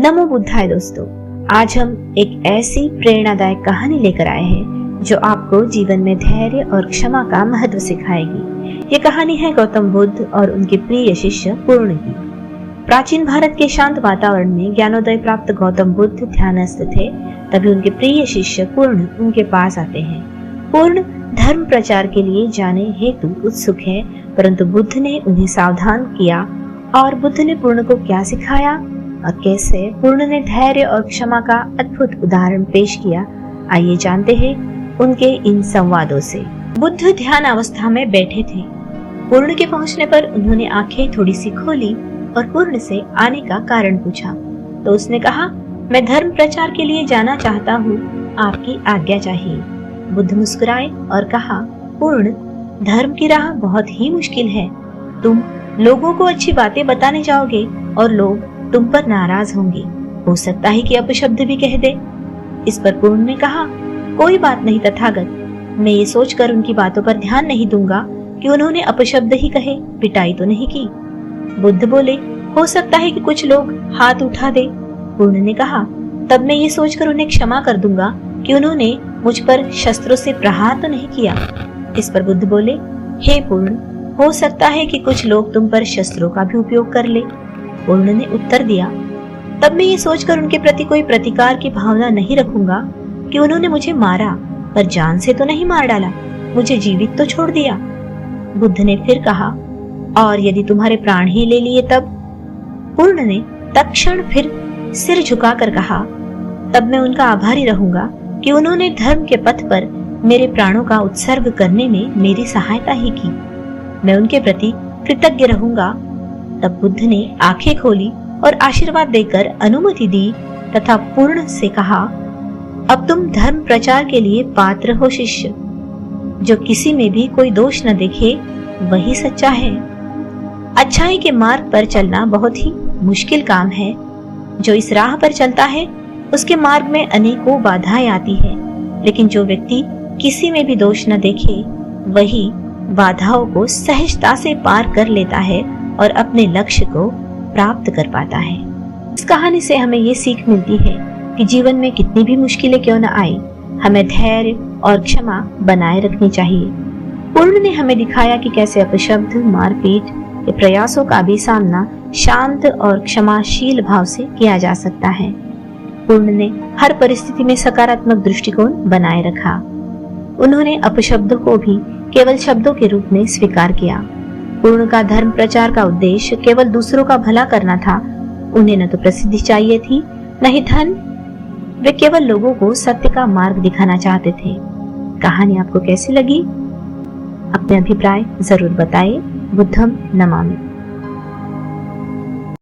नमो बुद्धाय दोस्तों, आज हम एक ऐसी प्रेरणादायक कहानी लेकर आए हैं जो आपको जीवन में धैर्य और क्षमा का महत्व सिखाएगी। ये कहानी है गौतम बुद्ध और उनके प्रिय शिष्य पूर्ण की। प्राचीन भारत के शांत वातावरण में ज्ञानोदय प्राप्त गौतम बुद्ध ध्यानस्थ थे। तभी उनके प्रिय शिष्य पूर्ण उनके पास आते हैं। पूर्ण धर्म प्रचार के लिए जाने हेतु उत्सुक है, परंतु बुद्ध ने उन्हें सावधान किया। और बुद्ध ने पूर्ण को क्या सिखाया और कैसे पूर्ण ने धैर्य और क्षमा का अद्भुत उदाहरण पेश किया, आइए जानते हैं उनके इन संवादों से। बुद्ध ध्यान अवस्था में बैठे थे। पूर्ण के पहुंचने पर उन्होंने आंखें थोड़ी सी खोली और पूर्ण से आने का कारण पूछा। तो उसने कहा, मैं धर्म प्रचार के लिए जाना चाहता हूँ, आपकी आज्ञा चाहिए। बुद्ध मुस्कुराए और कहा, पूर्ण, धर्म की राह बहुत ही मुश्किल है। तुम लोगों को अच्छी बातें बताने जाओगे और लोग तुम पर नाराज होंगे। हो सकता है कि अपशब्द भी कह दे। इस पर पूर्ण ने कहा, कोई बात नहीं तथागत, मैं ये सोचकर उनकी बातों पर ध्यान नहीं दूंगा कि उन्होंने अपशब्द ही कहे, पिटाई तो नहीं की। बुद्ध बोले, हो सकता है कि कुछ लोग हाथ उठा दे। पूर्ण ने कहा, तब मैं ये सोचकर उन्हें क्षमा कर दूंगा कि उन्होंने मुझ पर शस्त्रों से प्रहार तो नहीं किया। इस पर बुद्ध बोले, हे पूर्ण, हो सकता है कि कुछ लोग तुम पर शस्त्रों का भी उपयोग कर ले। पूर्ण ने उत्तर दिया, तब मैं ये सोचकर उनके प्रति कोई प्रतिकार की भावना नहीं रखूंगा कि उन्होंने मुझे मारा, पर जान से तो नहीं मार डाला, मुझे जीवित तो छोड़ दिया। बुद्ध ने फिर कहा, और यदि तुम्हारे प्राण ही ले लिए तब? पूर्ण ने तत्क्षण फिर सिर झुकाकर कहा, तब मैं उनका आभारी रहूंगा कि उन्होंने धर्म के पथ पर मेरे प्राणों का उत्सर्ग करने में मेरी सहायता ही की। मैं उनके प्रति कृतज्ञ रहूंगा। तब बुद्ध ने आंखें खोली और आशीर्वाद देकर अनुमति दी तथा पूर्ण से कहा, अब तुम धर्म प्रचार के लिए पात्र हो शिष्य। जो किसी में भी कोई दोष न देखे वही सच्चा है। अच्छाई के मार्ग पर चलना बहुत ही मुश्किल काम है। जो इस राह पर चलता है उसके मार्ग में अनेकों बाधाएं आती है, लेकिन जो व्यक्ति किसी में भी दोष न देखे वही बाधाओं को सहजता से पार कर लेता है और अपने लक्ष्य को प्राप्त कर पाता है। इस कहानी से हमें ये सीख मिलती है कि जीवन में कितनी भी मुश्किलें क्यों न आए, हमें धैर्य और क्षमा बनाए रखनी चाहिए। पूर्ण ने हमें दिखाया कि कैसे अपशब्द, मारपीट के प्रयासों का भी सामना शांत और क्षमाशील भाव से किया जा सकता है। पूर्ण ने हर परिस्थिति में सकारात्मक दृष्टिकोण बनाए रखा। उन्होंने अपशब्दों को भी केवल शब्दों के रूप में स्वीकार किया। पूर्ण का धर्म प्रचार का उद्देश्य केवल दूसरों का भला करना था। उन्हें न तो प्रसिद्धि चाहिए थी, न ही धन। वे केवल लोगों को सत्य का मार्ग दिखाना चाहते थे। कहानी आपको कैसी लगी? अपने अभिप्राय जरूर बताएं। बुद्धम नमामि।